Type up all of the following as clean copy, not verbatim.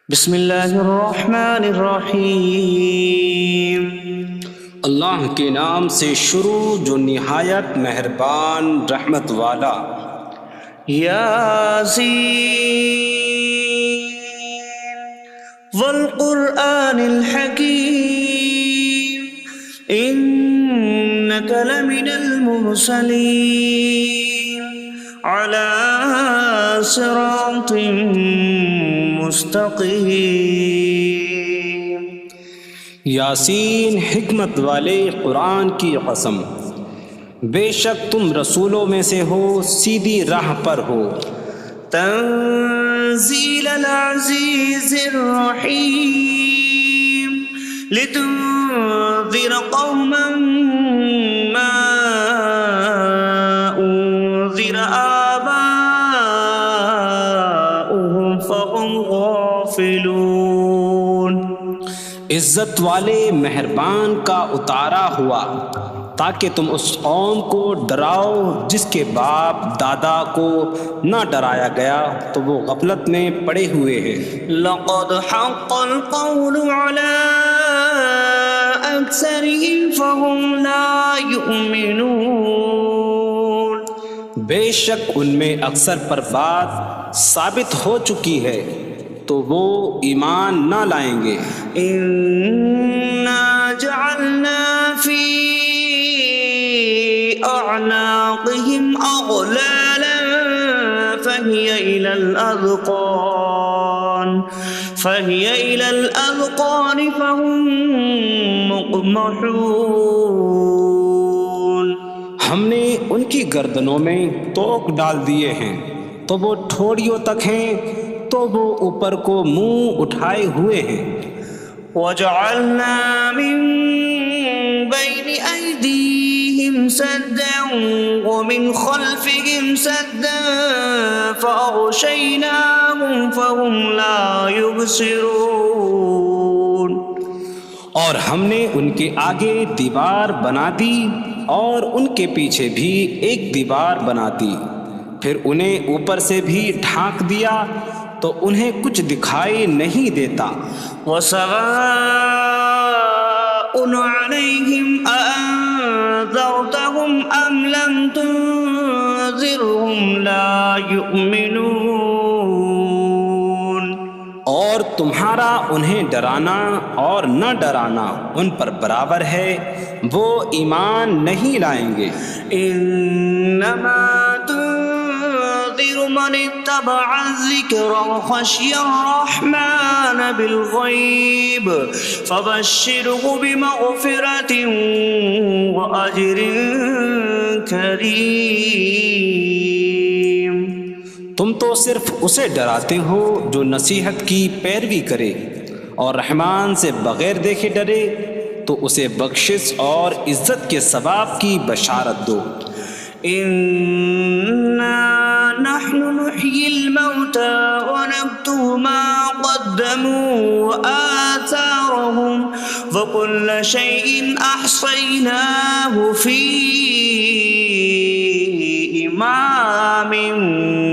بسم اللہ الرحمن الرحیم۔ اللہ کے نام سے شروع جو نہایت مہربان رحمت والا۔ یاسین والقرآن الحکیم انک لمن المرسلین علی صراط مستقیم۔ یاسین حکمت والے قرآن کی قسم، بے شک تم رسولوں میں سے ہو، سیدھی راہ پر ہو۔ تنزیل العزیز الرحیم لتنذر قوما ما انذر آباؤهم فهم غافلون۔ عزت والے مہربان کا اتارا ہوا تاکہ تم اس قوم کو ڈراؤ جس کے باپ دادا کو نہ ڈرایا گیا تو وہ غفلت میں پڑے ہوئے ہیں۔ لقد حق القول على أكثرهم فهم لا يؤمنون۔ بے شک ان میں اکثر پر بات ثابت ہو چکی ہے تو وہ ایمان نہ لائیں گے۔ إنا جعلنا في أعناقهم أغلالا فهي إلى الأذقان فهم مقمحون۔ ہم نے ان کی گردنوں میں توق ڈال دیے ہیں تو وہ ٹھوڑیوں تک ہیں، تو وہ اوپر کو منہ اٹھائے ہوئے ہیں۔ وجعلنا من بين أيديهم سدا ومن خلفهم سدا فأغشيناهم فهم لا يبصرون۔ اور ہم نے ان کے آگے دیوار بنا دی اور ان کے پیچھے بھی ایک دیوار بنا دی، پھر انہیں اوپر سے بھی ڈھانک دیا تو انہیں کچھ دکھائی نہیں دیتا۔ وسواء عليهم أأنذرتهم أم لم تنذرهم لا يؤمنون۔ اور تمہارا انہیں ڈرانا اور نہ ڈرانا ان پر برابر ہے، وہ ایمان نہیں لائیں گے۔ انما تنذر من اتبع الذکر وخشی الرحمن بالغیب فبشره بمغفرة واجر کریم۔ تم تو صرف اسے ڈراتے ہو جو نصیحت کی پیروی کرے اور رحمان سے بغیر دیکھے ڈرے، تو اسے بخشش اور عزت کے ثواب کی بشارت دو۔ انا نحن نحيي الموتى ونكتب ما قدموا وآثارهم وكل شيء أحصيناه في إمام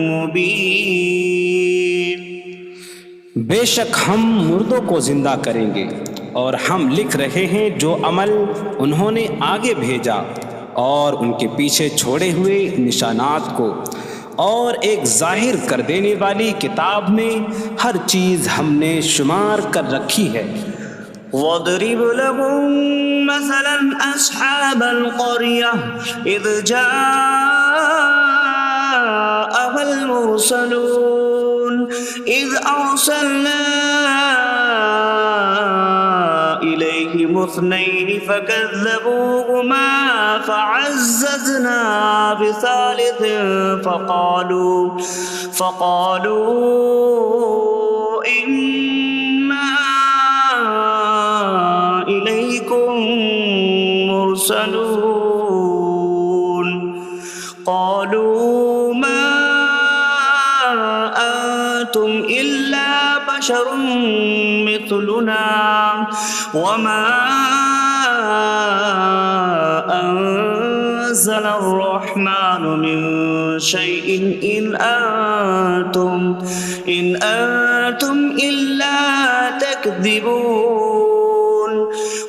مبين۔ بے شک ہم مردوں کو زندہ کریں گے اور ہم لکھ رہے ہیں جو عمل انہوں نے آگے بھیجا اور ان کے پیچھے چھوڑے ہوئے نشانات کو، اور ایک ظاہر کر دینے والی کتاب میں ہر چیز ہم نے شمار کر رکھی ہے۔ وَاضْرِبْ لَهُم مَّثَلًا أَصْحَابَ الْقَرْيَةِ إِذْ جَاءَهَا الْمُرْسَلُونَ إِذْ أَرْسَلْنَا إِلَيْهِمُ اثْنَيْنِ فَكَذَّبُوهُمَا فَعَزَّزْنَا بِثَالِثٍ فَقَالُوا إِنَّا إِلَيْكُمْ مُرْسَلُونَ۔ قَالُوا مَا أَنتُمْ إِلَّا بَشَرٌ مِثْلُنَا وَمَا أَنتُمْ نزل الرحمن من شيء إن أنتم إلا تكذبون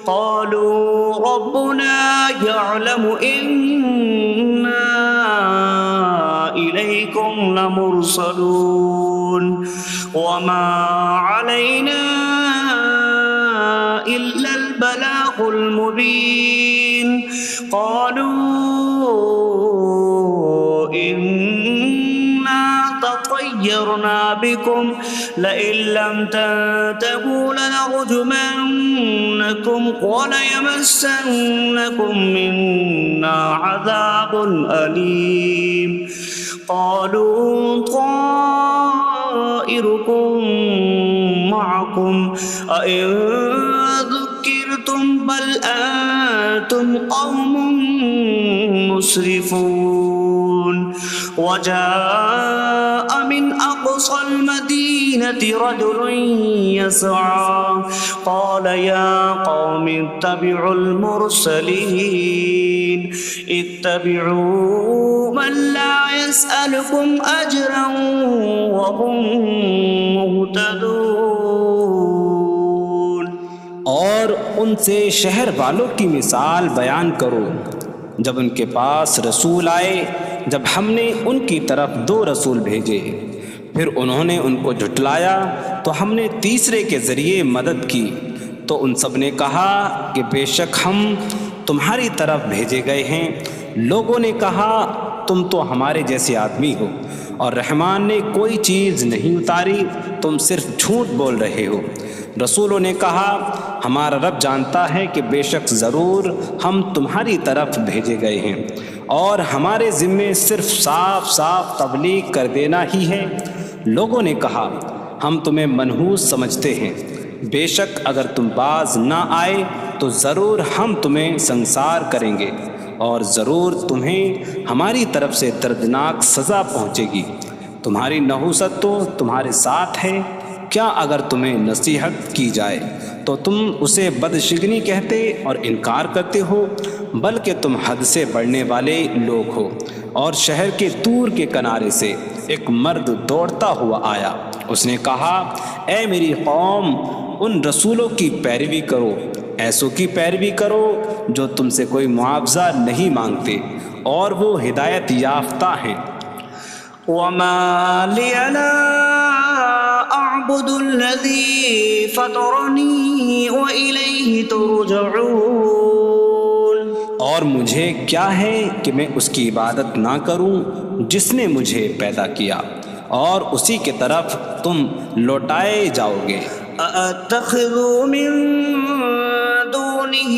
قالوا ربنا يعلم إنا إليكم لمرسلون وما علينا إلا البلاغ المبين قالوا إنا تطيرنا بكم لئن لم تنتهوا لنرجمنكم وليمسنكم منا عذاب أليم قالوا طائركم معكم أئن ذكرتم بل أنتم قوم مسرفون وجاء من أقصى المدينة رجل يسعى قال يا قوم اتبعوا المرسلين اتبعوا من لا يسألكم أجرا وهم مهتدون اور ان سے شہر والوں کی مثال بیان کرو جب ان کے پاس رسول آئے جب ہم نے ان کی طرف 2 رسول بھیجے پھر انہوں نے ان کو جھٹلایا تو ہم نے تیسرے کے ذریعے مدد کی تو ان سب نے کہا کہ بے شک ہم تمہاری طرف بھیجے گئے ہیں لوگوں نے کہا تم تو ہمارے جیسے آدمی ہو اور رحمان نے کوئی چیز نہیں اتاری تم صرف جھوٹ بول رہے ہو رسولوں نے کہا ہمارا رب جانتا ہے کہ بے شک ضرور ہم تمہاری طرف بھیجے گئے ہیں اور ہمارے ذمے صرف صاف صاف تبلیغ کر دینا ہی ہے لوگوں نے کہا ہم تمہیں منحوس سمجھتے ہیں بے شک اگر تم باز نہ آئے تو ضرور ہم تمہیں سنسار کریں گے اور ضرور تمہیں ہماری طرف سے دردناک سزا پہنچے گی تمہاری نحوست تو تمہارے ساتھ ہے کیا اگر تمہیں نصیحت کی جائے تو تم اسے بدشگنی کہتے اور انکار کرتے ہو بلکہ تم حد سے بڑھنے والے لوگ ہو اور شہر کے دور کے کنارے سے ایک مرد دوڑتا ہوا آیا اس نے کہا اے میری قوم ان رسولوں کی پیروی کرو ایسوں کی پیروی کرو جو تم سے کوئی معاوضہ نہیں مانگتے اور وہ ہدایت یافتہ ہیں وما لي لا أعبد الذي فطرني وإليه ترجعون اور مجھے کیا ہے کہ میں اس کی عبادت نہ کروں جس نے مجھے پیدا کیا اور اسی کی طرف تم لوٹائے جاؤ گے أأتخذ من دونه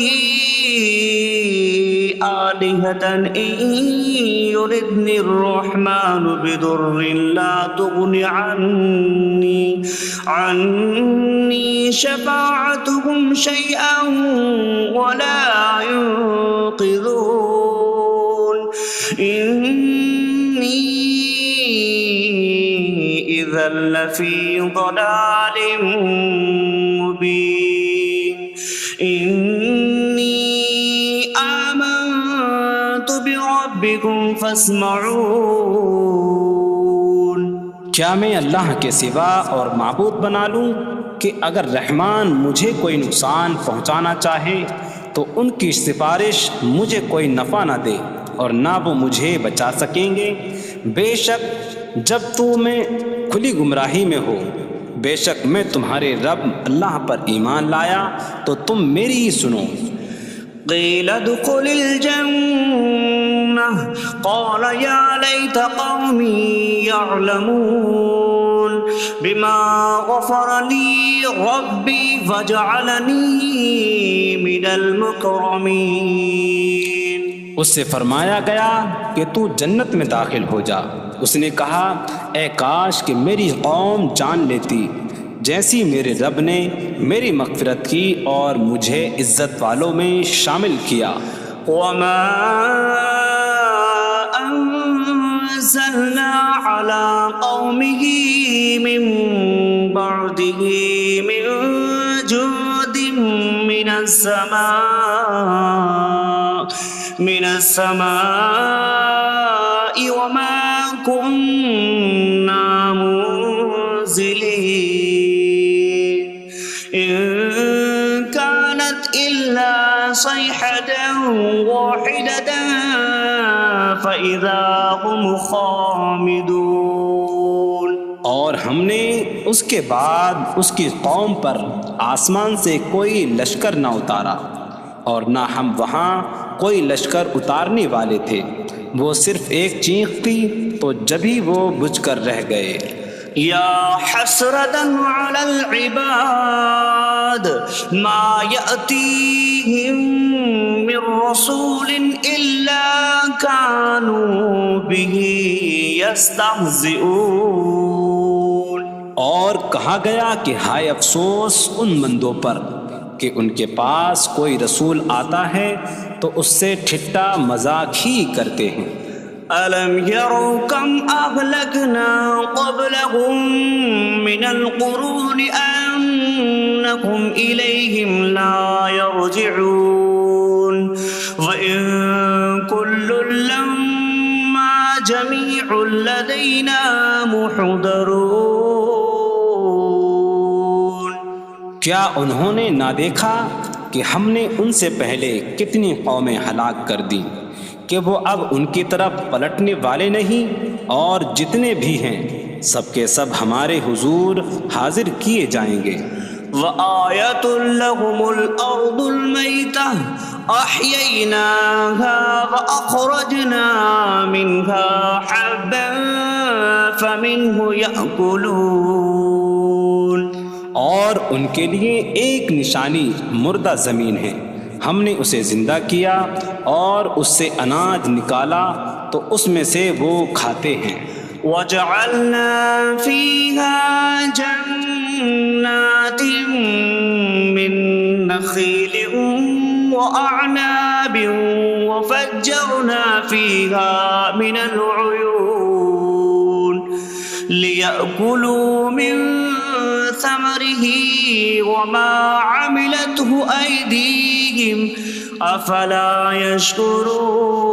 آلهة إن يردني الرحمن بضر لا تغن عني شفاعتهم شيئا ولا ينقذون إني إذا لفي ضلال مبين إني آمنت بربكم فاسمعون کیا میں اللہ کے سوا اور معبود بنا لوں کہ اگر رحمان مجھے کوئی نقصان پہنچانا چاہے تو ان کی سفارش مجھے کوئی نفع نہ دے اور نہ وہ مجھے بچا سکیں گے بے شک جب میں کھلی گمراہی میں ہو بے شک میں تمہارے رب اللہ پر ایمان لایا تو تم میری ہی سنو قيل ادخل الجنة قال يا ليت قومي يعلمون بما غفر لي ربي فجعلني من المكرمين اس سے فرمایا گیا کہ تو جنت میں داخل ہو جا اس نے کہا اے کاش کہ میری قوم جان لیتی جیسی میرے رب نے میری مغفرت کی اور مجھے عزت والوں میں شامل کیا وما أنزلنا على قومه من بعده من جود من السماء من السماء وما كنا منزلين إن كانت إلا صيحة واحدة فإذا هم خامدون۔ اور ہم نے اس کے بعد اس کی قوم پر آسمان سے کوئی لشکر نہ اتارا، اور نہ ہم وہاں کوئی لشکر اتارنے والے تھے، وہ صرف ایک چیخ تھی تو جبھی وہ بجھ کر رہ گئے۔ یا حسرة على العباد ما يأتيهم من رسول إلا كانوا به يستهزئون۔ اور کہا گیا کہ ہائے افسوس ان بندوں پر کہ ان کے پاس کوئی رسول آتا ہے تو اس سے ٹھٹا مذاق ہی کرتے ہیں۔ أَلَمْ يَرَوْا كَمْ أَهْلَكْنَا قَبْلَهُمْ مِنَ الْقُرُونِ أَنَّكُمْ إِلَيْهِمْ لَا يَرْجِعُونَ وَإِن كُلٌّ لَّمَّا جَمِيعٌ لَّدَيْنَا مُحْضَرُونَ۔ کیا انہوں نے نہ دیکھا کہ ہم نے ان سے پہلے کتنی قومیں ہلاک کر دیں کہ وہ اب ان کی طرف پلٹنے والے نہیں، اور جتنے بھی ہیں سب کے سب ہمارے حضور حاضر کیے جائیں گے۔ وَآيَةٌ لَّهُمُ الْأَرْضُ الْمَيْتَةُ أَحْيَيْنَاهَا وَأَخْرَجْنَا مِنْهَا حَبًّا فَمِنْهُ يَأْكُلُونَ۔ اور ان کے لیے ایک نشانی مردہ زمین ہے، ہم نے اسے زندہ کیا اور اس سے اناج نکالا تو اس میں سے وہ کھاتے ہیں۔ وَجَعَلْنَا فِيهَا جَنَّاتٍ مِّن نَّخِيلٍ وَأَعْنَابٍ وَفَجَّرْنَا فِيهَا مِنَ الْعُيُونِ لِيَأْكُلُوا مِن ثَمَرِهِ وَمَا عَمِلَتْهُ أَيْدِيهِمْ أَفَلَا يَشْكُرُونَ۔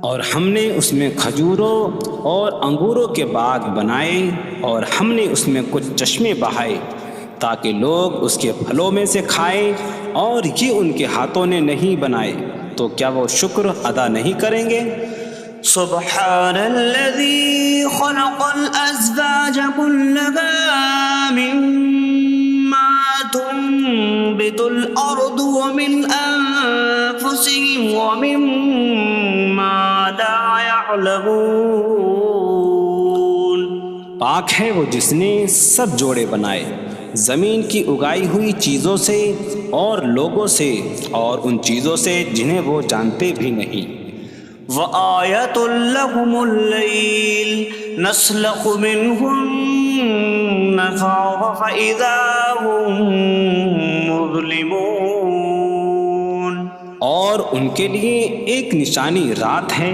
اور ہم نے اس میں کھجوروں اور انگوروں کے باغ بنائے، اور ہم نے اس میں کچھ چشمے بہائے تاکہ لوگ اس کے پھلوں میں سے کھائیں، اور یہ ان کے ہاتھوں نے نہیں بنائے، تو کیا وہ شکر ادا نہیں کریں گے؟ سبحان الذي خلق الأزواج كلها مما تنبت الأرض ومن أنفسهم ومما لا يعلمون۔ پاک ہے وہ جس نے سب جوڑے بنائے زمین کی اگائی ہوئی چیزوں سے اور لوگوں سے اور ان چیزوں سے جنہیں وہ جانتے بھی نہیں۔ وَآيَةٌ لَّهُمُ اللَّيْلُ نَسْلَخُ مِنْهُ النَّهَارَ فَإِذَا هُم مُظْلِمُونَ۔ اور ان کے لیے ایک نشانی رات ہے،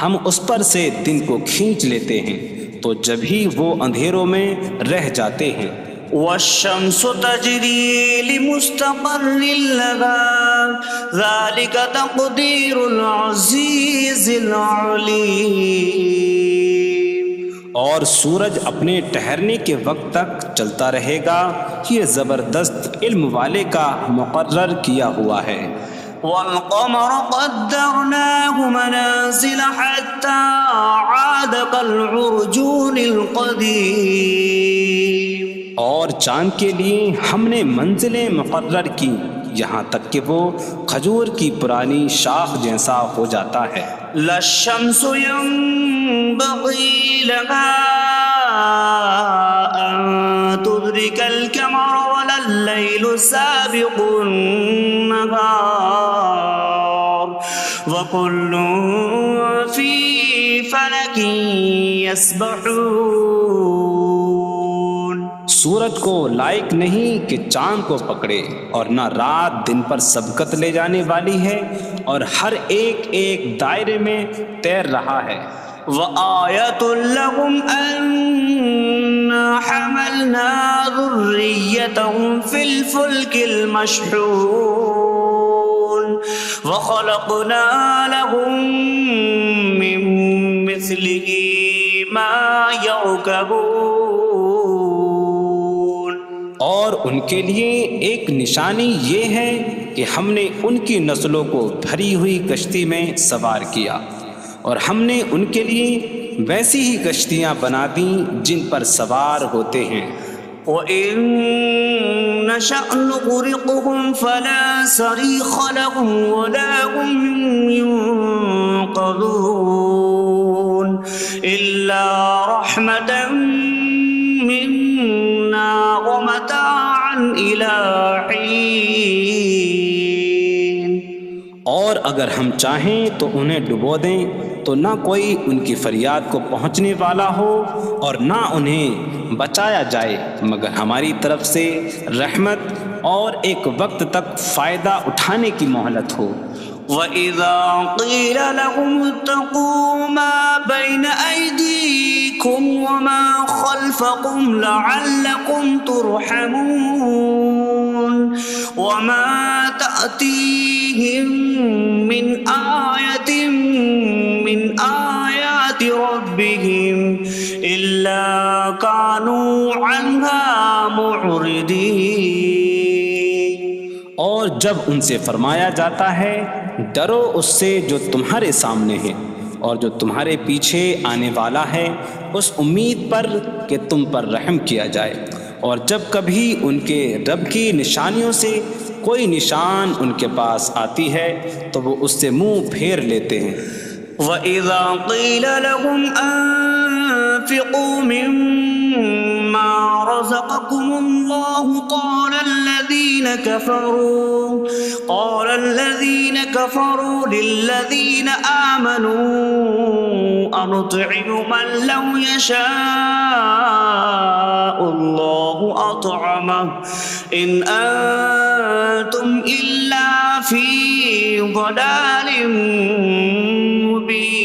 ہم اس پر سے دن کو کھینچ لیتے ہیں تو جبھی وہ اندھیروں میں رہ جاتے ہیں۔ وَالشَّمْسُ تَجْرِي لِمُسْتَقَرٍّ لَّهَا ذَلِكَ تَقْدِيرُ الْعَزِيزِ الْعَلِيمِ۔ اور سورج اپنے ٹھہرنے کے وقت تک چلتا رہے گا، یہ زبردست علم والے کا مقرر کیا ہوا ہے۔ وَالْقَمَرَ قَدَّرْنَاهُ مَنَازِلَ حَتَّى عَادَ كَالْعُرْجُونِ الْقَدِيمِ۔ اور چاند کے لیے ہم نے منزلیں مقرر کی یہاں تک کہ وہ کھجور کی پرانی شاخ جیسا ہو جاتا ہے۔ لا الشمس ينبغي لها أن تدرك القمر ولا الليل سابق النهار وكل في فلك يسبحون۔ سورج کو لائق نہیں کہ چاند کو پکڑے، اور نہ رات دن پر سبقت لے جانے والی ہے، اور ہر ایک ایک دائرے میں تیر رہا ہے۔ وَآيَةٌ لَّهُمْ أَنَّا حَمَلْنَا ذُرِّيَّتَهُمْ فِي الْفُلْكِ الْمَشْحُونِ۔ وخلقنا لهم من مثله ما يركبون. اور ان کے لیے ایک نشانی یہ ہے کہ ہم نے ان کی نسلوں کو بھری ہوئی کشتی میں سوار کیا، اور ہم نے ان کے لیے ویسی ہی کشتیاں بنا دیں جن پر سوار ہوتے ہیں. وَإِن نَّشَأْ نُغْرِقْهُمْ فَلَا صَرِيخَ لَهُمْ وَلَا هُمْ يُنقَذُونَ إِلَّا رَحْمَةً مِّنَّا وَمَتَاعًا إِلَىٰ حِينٍ. اور اگر ہم چاہیں تو انہیں ڈبو دیں تو نہ کوئی ان کی فریاد کو پہنچنے والا ہو اور نہ انہیں بچایا جائے مگر ہماری طرف سے رحمت اور ایک وقت تک فائدہ اٹھانے کی مہلت ہو. وَإِذَا قِيلَ لَهُمُ اتَّقُوا مَا بَيْنَ أَيْدِيكُمْ وَمَا خَلْفَكُمْ لَعَلَّكُمْ تُرْحَمُونَ وَمَا تَأْتِيهِم مِّنْ آيَةٍ مِّنْ آيَاتِ رَبِّهِمْ إِلَّا كَانُوا عَنْهَا مُعْرِضِينَ. اور جب ان سے فرمایا جاتا ہے ڈرو اس سے جو تمہارے سامنے ہے اور جو تمہارے پیچھے آنے والا ہے، اس امید پر کہ تم پر رحم کیا جائے، اور جب کبھی ان کے رب کی نشانیوں سے کوئی نشان ان کے پاس آتی ہے تو وہ اس سے منہ پھیر لیتے ہیں. وَإِذَا قِيلَ لَهُمْ أَنفِقُوا مِمَّا رَزَقَكُمُ اللَّهُ قَالَ الَّذِينَ كَفَرُوا لِلَّذِينَ آمَنُوا أَنُطْعِمُ مَن لَّوْ يَشَاءُ اللَّهُ أَطْعَمَهُ إِنْ أَنتُمْ إِلَّا فِي ضَلَالٍ مبین.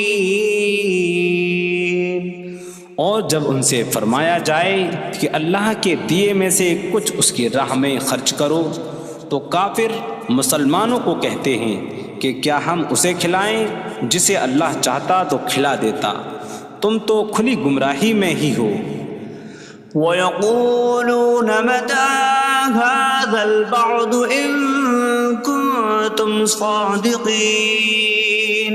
اور جب ان سے فرمایا جائے کہ اللہ کے دیے میں سے کچھ اس کی راہ میں خرچ کرو تو کافر مسلمانوں کو کہتے ہیں کہ کیا ہم اسے کھلائیں جسے اللہ چاہتا تو کھلا دیتا، تم تو کھلی گمراہی میں ہی ہو. وَيَقُولُونَ مَتَىٰ هَٰذَا الْوَعْدُ إِن كُنتُمْ صَادِقِينَ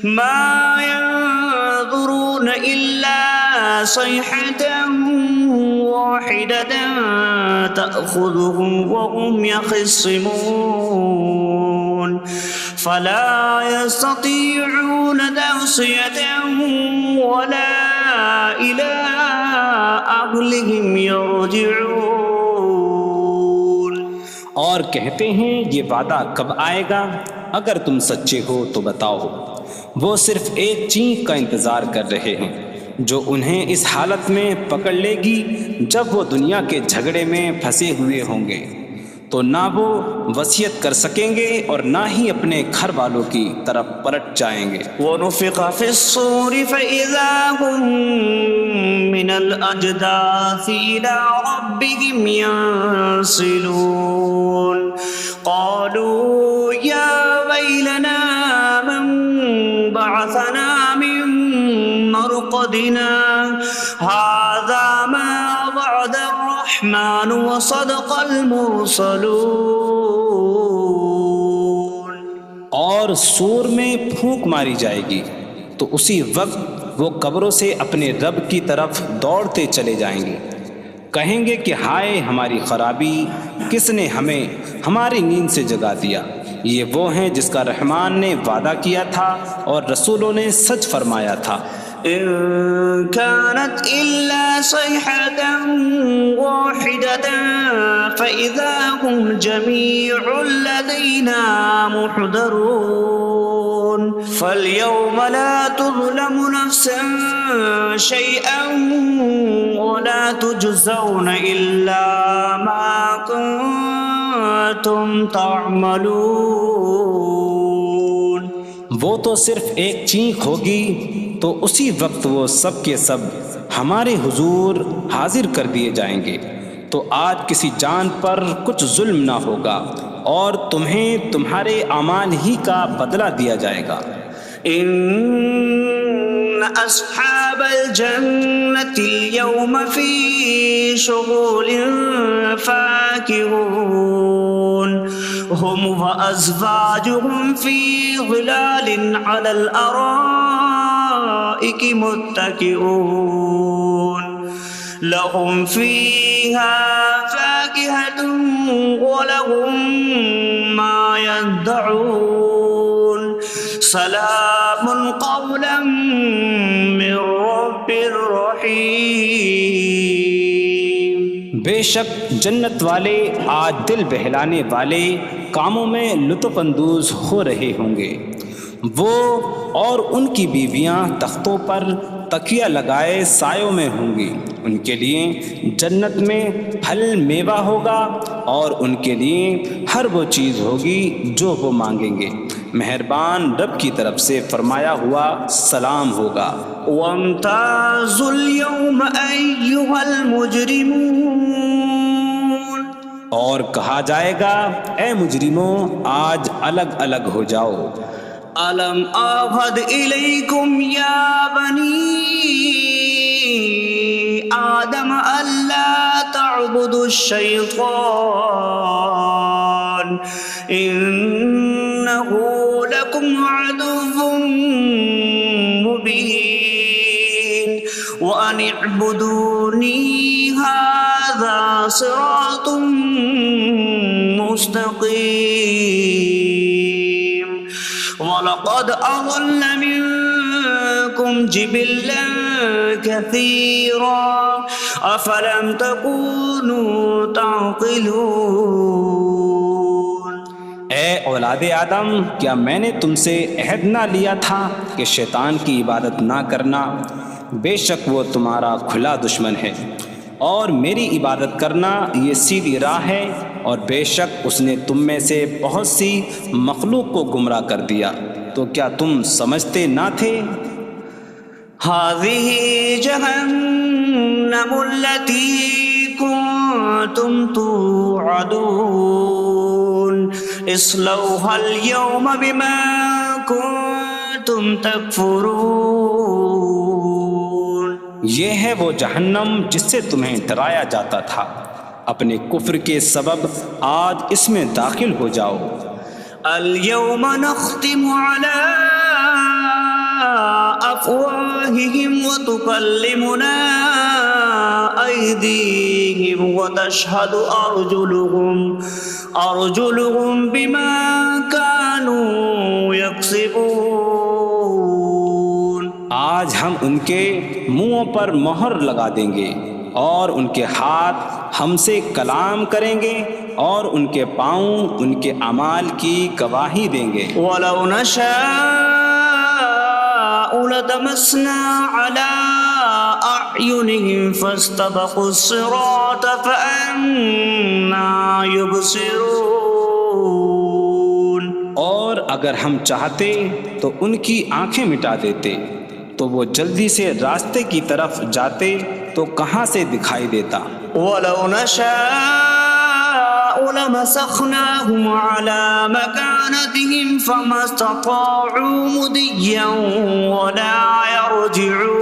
مَا يَنظُرُونَ إِلَّا صَيْحَةً وَاحِدَةً تَأْخُذُهُمْ وَهُمْ يَخِصِّمُونَ فَلَا يَسْتَطِيعُونَ تَوْصِيَةً وَلَا إِلَىٰ أَهْلِهِمْ يَرْجِعُونَ. اور کہتے ہیں یہ وعدہ کب آئے گا؟ اگر تم سچے ہو تو بتاؤ. وہ صرف ایک چینک کا انتظار کر رہے ہیں جو انہیں اس حالت میں پکڑ لے گی جب وہ دنیا کے جھگڑے میں پھنسے ہوئے ہوں گے، تو نہ وہ وصیت کر سکیں گے اور نہ ہی اپنے گھر والوں کی طرف پلٹ جائیں گے. وَنُفِخَ فِي الصُّورِ فَإِذَا هُم مِّنَ الْأَجْدَاثِ إِلَىٰ رَبِّهِمْ يَنسِلُونَ قَالُوا يَا وَيْلَنَا مَن بَعَثَنَا مِن مَّرْقَدِنَا هَٰذَا مَا وَعَدَ الرَّحْمَٰنُ وَصَدَقَ الْمُرْسَلُونَ. اور سور میں پھونک ماری جائے گی تو اسی وقت وہ قبروں سے اپنے رب کی طرف دوڑتے چلے جائیں گے، کہیں گے کہ ہائے ہماری خرابی، کس نے ہمیں ہماری نیند سے جگا دیا. یہ وہ ہیں جس کا رحمان نے وعدہ کیا تھا اور رسولوں نے سچ فرمایا تھا. إن كانت إلا صيحة واحدة فإذا هم جميع لدينا محضرون. فاليوم لا تظلم نفس شيئا ولا تجزون إلا ما كنتم تعملون. وہ تو صرف ایک چینک ہوگی تو اسی وقت وہ سب کے سب ہمارے حضور حاضر کر دیے جائیں گے، تو آج کسی جان پر کچھ ظلم نہ ہوگا اور تمہیں تمہارے اعمال ہی کا بدلہ دیا جائے گا۔ إن أصحاب الجنة اليوم في شغل فاكهون هم وأزواجهم في ظلال على الأرائك متكئون لهم فيها فاكهة ولهم ما يدعون سلام قولا من رب رحیم۔ بے شک جنت والے آج دل بہلانے والے کاموں میں لطف اندوز ہو رہے ہوں گے۔ وہ اور ان کی بیویاں تختوں پر تکیہ لگائے سایوں میں ہوں گی۔ ان کے لیے جنت میں پھل میوہ ہوگا اور ان کے لیے ہر وہ چیز ہوگی جو وہ مانگیں گے۔ مہربان رب کی طرف سے فرمایا ہوا سلام ہوگا۔ وامتازوا اليوم أيها المجرمون، اور کہا جائے گا اے مجرموں آج الگ الگ ہو جاؤ۔ ألم أعهد إليكم يا بني آدم ألا تعبدوا الشيطان إنه لكم عدو مبين وأن اعبدوني هذا صراط مستقيم وَلَقَدْ أَضَلَّ مِنكُمْ جِبِلًّا كَثِيرًا أَفَلَمْ تَكُونُوا تَعْقِلُونَ۔ اے اولاد آدم، کیا میں نے تم سے عہد نہ لیا تھا کہ شیطان کی عبادت نہ کرنا؟ بے شک وہ تمہارا کھلا دشمن ہے، اور میری عبادت کرنا یہ سیدھی راہ ہے، اور بے شک اس نے تم میں سے بہت سی مخلوق کو گمراہ کر دیا، تو کیا تم سمجھتے نہ تھے؟ هذه جهنم التي كنتم توعدون اصلوها اليوم بما كنتم تكفرون۔ یہ ہے وہ جہنم جس سے تمہیں ڈرایا جاتا تھا، اپنے کفر کے سبب آج اس میں داخل ہو جاؤ۔ اليوم نختم على أفواههم وتكلمنا أيديهم وتشهد أرجلهم بما كانوا يكسبون۔ آج ہم ان کے منہوں پر مہر لگا دیں گے، اور ان کے ہاتھ ہم سے کلام کریں گے، اور ان کے پاؤں ان کے اعمال کی گواہی دیں گے۔ وَلَوْ نَشَاءُ لَطَمَسْنَا عَلَىٰ أَعْيُنِهِمْ فَاسْتَبَقُوا الصِّرَاطَ فَأَنَّىٰ يُبْصِرُونَ۔ اور اگر ہم چاہتے تو ان کی آنکھیں مٹا دیتے، تو وہ جلدی سے راستے کی طرف جاتے تو کہاں سے دکھائی دیتا۔ وَلَوْ نَشَاءُ لَمَسَخْنَاهُمْ عَلَىٰ مَكَانَتِهِمْ فَمَا اسْتَطَاعُوا مُضِيًّا وَلَا يَرْجِعُونَ۔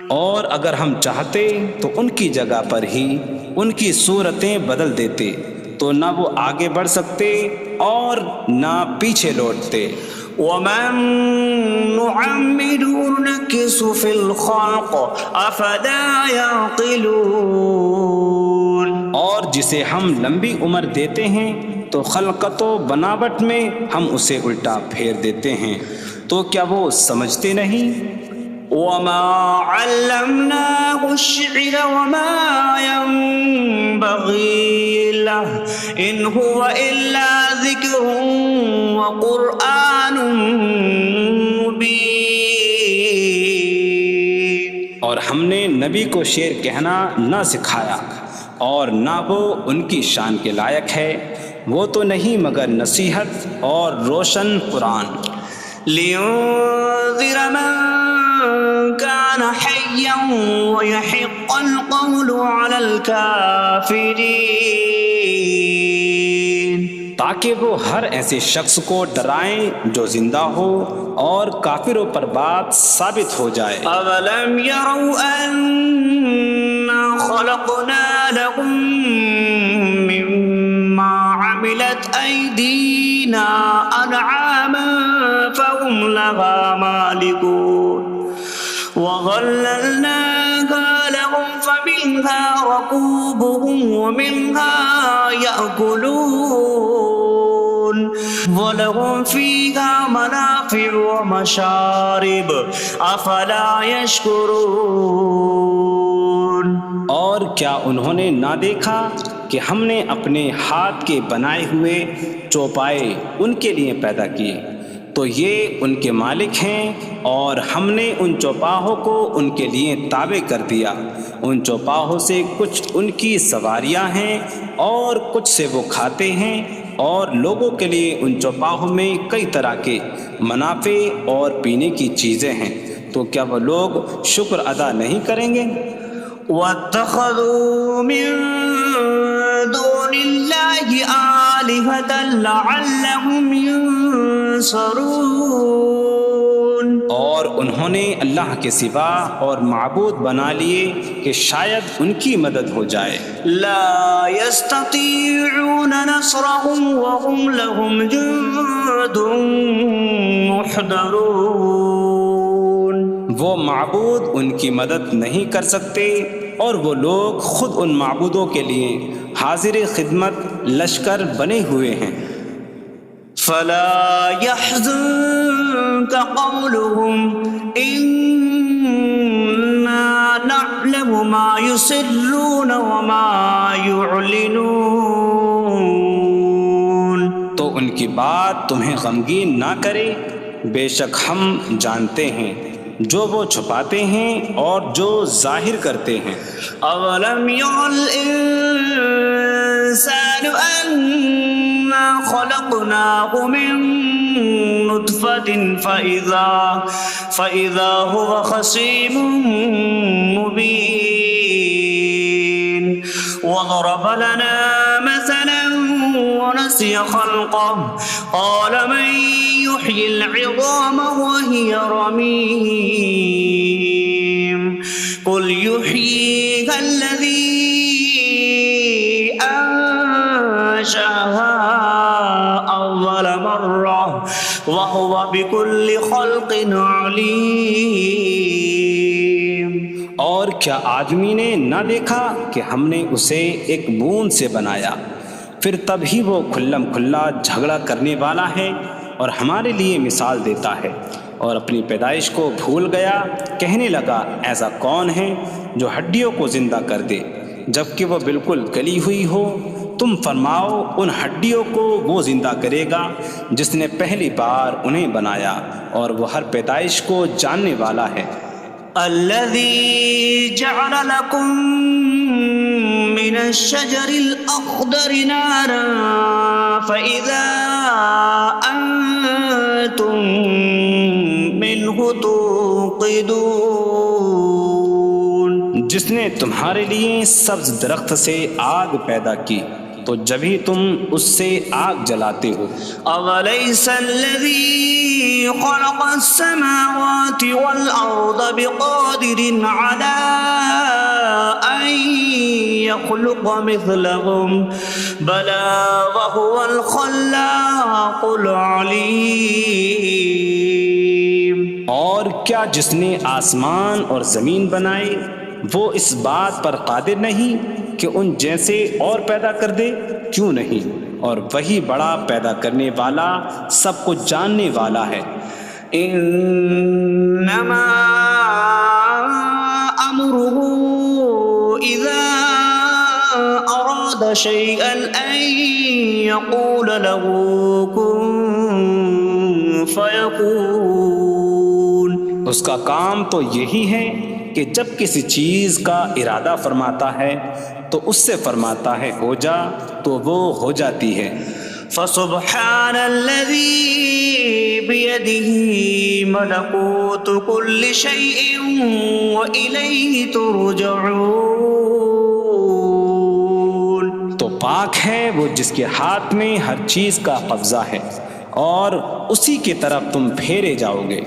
اور اگر ہم چاہتے تو ان کی جگہ پر ہی ان کی صورتیں بدل دیتے، تو نہ وہ آگے بڑھ سکتے اور نہ پیچھے لوٹتے۔ وَمَن نُّعَمِّرْهُ نُنَكِّسْهُ فِي الْخَلْقِ أَفَلَا يَعْقِلُونَ۔ اور جسے ہم لمبی عمر دیتے ہیں تو خلقت و بناوٹ میں ہم اسے الٹا پھیر دیتے ہیں، تو کیا وہ سمجھتے نہیں؟ وَمَا عَلَّمْنَاهُ الشِّعْرَ وَمَا يَنبَغِي لَهُ إِنْ هُوَ إِلَّا ذِكْرٌ وَقُرْآنٌ مُّبِينٌ۔ اور ہم نے نبی کو شعر کہنا نہ سکھایا، اور نہ وہ ان کی شان کے لائق ہے، وہ تو نہیں مگر نصیحت اور روشن قرآن۔ لِيُنذِرَ مَن كَانَ حَيًّا حيا ويحق القول على الكافرين تاکہ وہ ہر ایسے شخص کو ڈرائیں جو زندہ ہو اور کافروں پر بات ثابت ہو جائے۔ أولم يروا أنا خلقنا لهم مما عملت أيدينا أنعاما فهم لها مالكون وظللناها لهم فمنها ركوبهم ومنها يأكلون وَلَهُمْ فِيهَا مَنَافِعُ وَمَشَارِبُ أَفَلَا يَشْكُرُونَ۔ اور کیا انہوں نے نہ دیکھا کہ ہم نے اپنے ہاتھ کے بنائے ہوئے چوپائے ان کے لیے پیدا کیے، تو یہ ان کے مالک ہیں، اور ہم نے ان چوپاہوں کو ان کے لیے تابع کر دیا۔ ان چوپاہوں سے کچھ ان کی سواریاں ہیں اور کچھ سے وہ کھاتے ہیں، اور لوگوں کے لیے ان چوپاہوں میں کئی طرح کے منافع اور پینے کی چیزیں ہیں، تو کیا وہ لوگ شکر ادا نہیں کریں گے؟ وَاتَّخَذُوا مِن دُونِ اللَّهِ آلِهَةً لَعَلَّهُمْ يُنصَرُونَ۔ اور انہوں نے اللہ کے سوا اور معبود بنا لیے کہ شاید ان کی مدد ہو جائے۔ لا يستطيعون نصرهم وهم لهم جند محضرون۔ وہ معبود ان کی مدد نہیں کر سکتے، اور وہ لوگ خود ان معبودوں کے لیے حاضر خدمت لشکر بنے ہوئے ہیں۔ فلا يحزنك قولهم إنا نعلم ما يسرون وما يعلنون۔ تو ان کی بات تمہیں غمگین نہ کرے، بے شک ہم جانتے ہیں جو وہ چھپاتے ہیں اور جو ظاہر کرتے ہیں۔ اولم ير الانسان انا خلقناه من نطفة فإذا هو خصيم مبين وضرب لنا مثلا ونسي خلقه قال من يحيي العظام وهي رميم قل يحييها الذي أنشأها أول مرة وهو بكل خلق عليم۔ اور کیا آدمی نے نہ دیکھا کہ ہم نے اسے ایک بوند سے بنایا، پھر تب ہی وہ کھلم کھلا جھگڑا کرنے والا ہے اور ہمارے لیے مثال دیتا ہے، اور اپنی پیدائش کو بھول گیا، کہنے لگا ایسا کون ہے جو ہڈیوں کو زندہ کر دے جبکہ وہ بالکل گلی ہوئی ہو؟ تم فرماؤ ان ہڈیوں کو وہ زندہ کرے گا جس نے پہلی بار انہیں بنایا، اور وہ ہر پیدائش کو جاننے والا ہے۔ الذي جعل لكم من الشجر الأخضر نارا فإذا أنتم منه توقدون۔ جس نے تمہارے لیے سبز درخت سے آگ پیدا کی تو جبھی تم اس سے آگ جلاتے ہو۔ أَوَلَيْسَ الَّذِي خَلَقَ السَّمَاوَاتِ وَالْأَرْضَ بِقَادِرٍ عَلَىٰ أَن يَخْلُقَ مِثْلَهُم بَلَىٰ وَهُوَ الْخَلَّاقُ الْعَلِيمُ۔ اور کیا جس نے آسمان اور زمین بنائے وہ اس بات پر قادر نہیں کہ ان جیسے اور پیدا کر دے؟ کیوں نہیں، اور وہی بڑا پیدا کرنے والا سب کچھ جاننے والا ہے۔ انما امره اذا اراد شيئا ان يقول له كن فيكون۔ اس کا کام تو یہی ہے کہ جب کسی چیز کا ارادہ فرماتا ہے تو اس سے فرماتا ہے ہو جا، تو وہ ہو جاتی ہے۔ فسبحان الذي بيده ملكوت كل شيء وإليه ترجعون. تو پاک ہے وہ جس کے ہاتھ میں ہر چیز کا قبضہ ہے اور اسی کی طرف تم پھیرے جاؤ گے.